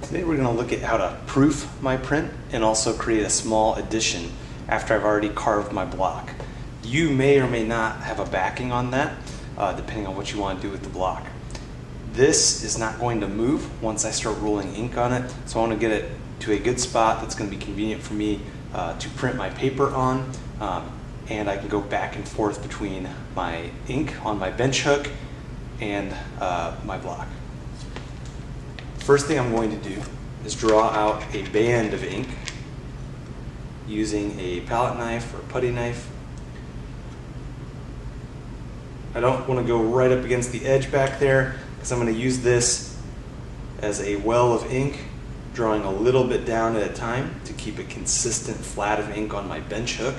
Today we're going to look at how to proof my print and also create a small addition after I've already carved my block. You may or may not have a backing on that, depending on what you want to do with the block. This is not going to move once I start rolling ink on it, so I want to get it to a good spot that's going to be convenient for me to print my paper on, and I can go back and forth between my ink on my bench hook and my block. First thing I'm going to do is draw out a band of ink using a palette knife or putty knife. I don't want to go right up against the edge back there because I'm going to use this as a well of ink, drawing a little bit down at a time to keep a consistent flat of ink on my bench hook.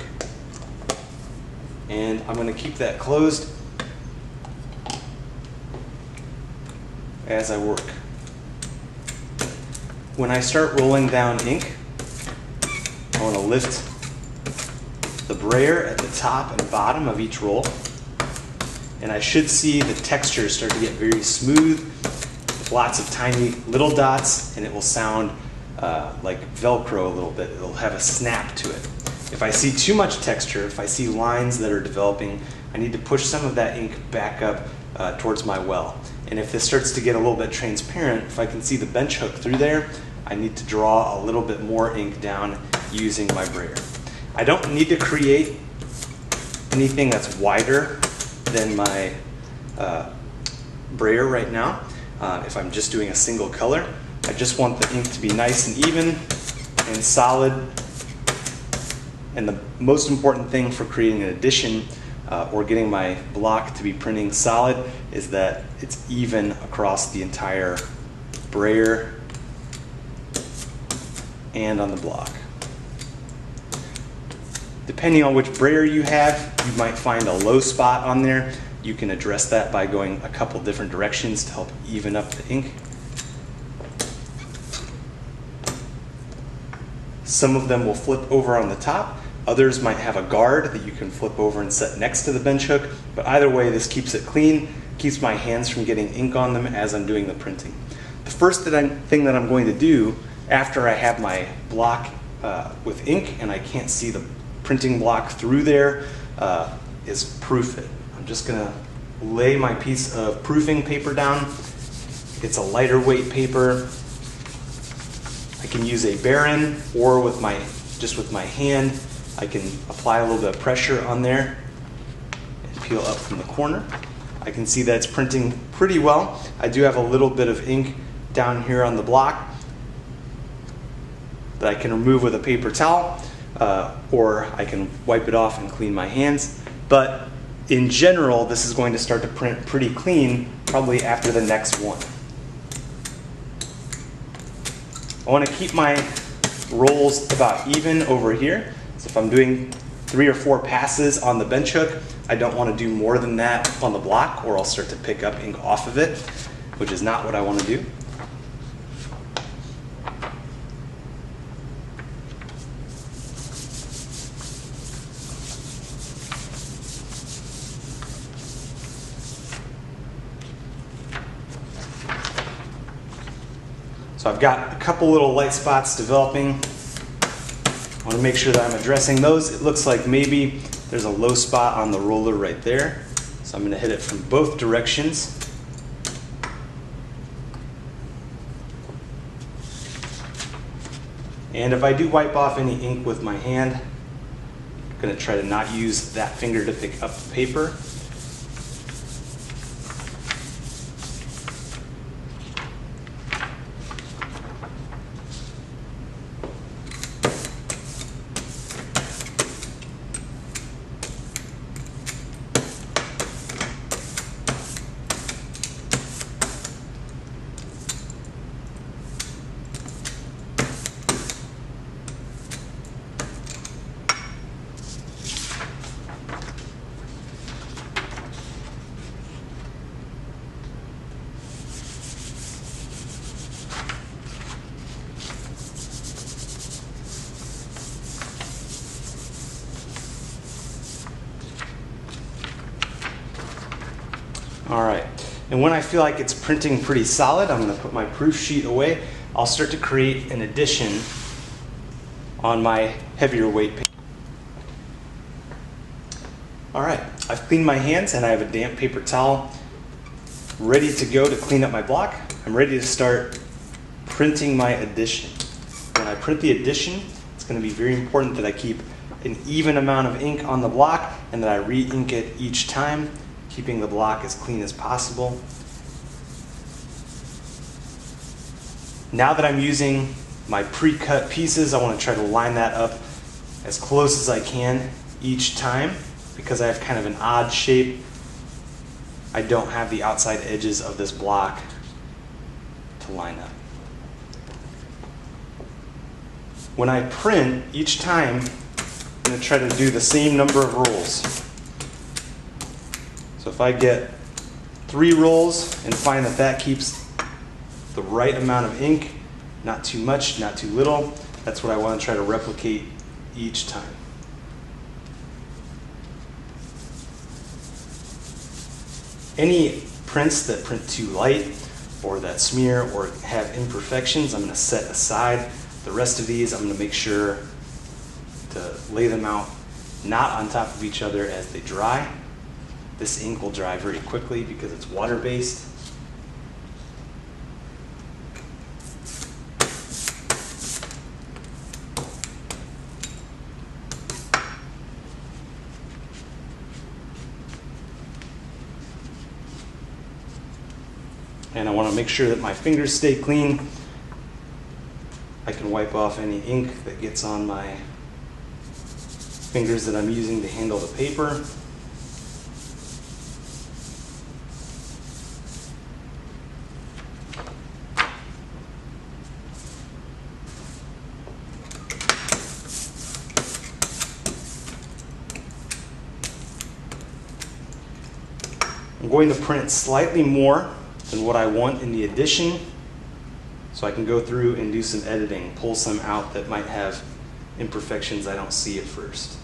And I'm going to keep that closed as I work. When I start rolling down ink, I want to lift the brayer at the top and bottom of each roll, and I should see the texture start to get very smooth with lots of tiny little dots, and it will sound like Velcro a little bit. It'll have a snap to it. If I see too much texture, if I see lines that are developing, I need to push some of that ink back up towards my well. And if this starts to get a little bit transparent, if I can see the bench hook through there, I need to draw a little bit more ink down using my brayer. I don't need to create anything that's wider than my brayer right now. If I'm just doing a single color, I just want the ink to be nice and even and solid. And the most important thing for creating an addition or getting my block to be printing solid is that it's even across the entire brayer and on the block. Depending on which brayer you have, you might find a low spot on there. You can address that by going a couple different directions to help even up the ink. Some of them will flip over on the top. Others might have a guard that you can flip over and set next to the bench hook, but either way, this keeps it clean, keeps my hands from getting ink on them as I'm doing the printing. The first thing that I'm going to do after I have my block with ink and I can't see the printing block through there is proof it. I'm just going to lay my piece of proofing paper down. It's a lighter weight paper. I can use a Baron or just with my hand. I can apply a little bit of pressure on there and peel up from the corner. I can see that it's printing pretty well. I do have a little bit of ink down here on the block that I can remove with a paper towel, or I can wipe it off and clean my hands. But in general, this is going to start to print pretty clean probably after the next one. I want to keep my rolls about even over here. So if I'm doing 3 or 4 passes on the bench hook, I don't want to do more than that on the block, or I'll start to pick up ink off of it, which is not what I want to do. So I've got a couple little light spots developing. I want to make sure that I'm addressing those. It looks like maybe there's a low spot on the roller right there. So I'm going to hit it from both directions. And if I do wipe off any ink with my hand, I'm going to try to not use that finger to pick up the paper. All right, and when I feel like it's printing pretty solid, I'm going to put my proof sheet away. I'll start to create an addition on my heavier weight paper. All right, I've cleaned my hands and I have a damp paper towel ready to go to clean up my block. I'm ready to start printing my addition. When I print the addition, it's going to be very important that I keep an even amount of ink on the block and that I re-ink it each time, keeping the block as clean as possible. Now that I'm using my pre-cut pieces, I want to try to line that up as close as I can each time. Because I have kind of an odd shape, I don't have the outside edges of this block to line up. When I print, each time I'm going to try to do the same number of rolls. So if I get 3 rolls and find that that keeps the right amount of ink, not too much, not too little, that's what I want to try to replicate each time. Any prints that print too light or that smear or have imperfections, I'm going to set aside. The rest of these, I'm going to make sure to lay them out not on top of each other as they dry. This ink will dry very quickly because it's water-based. And I want to make sure that my fingers stay clean. I can wipe off any ink that gets on my fingers that I'm using to handle the paper. I'm going to print slightly more than what I want in the addition, so I can go through and do some editing, pull some out that might have imperfections I don't see at first.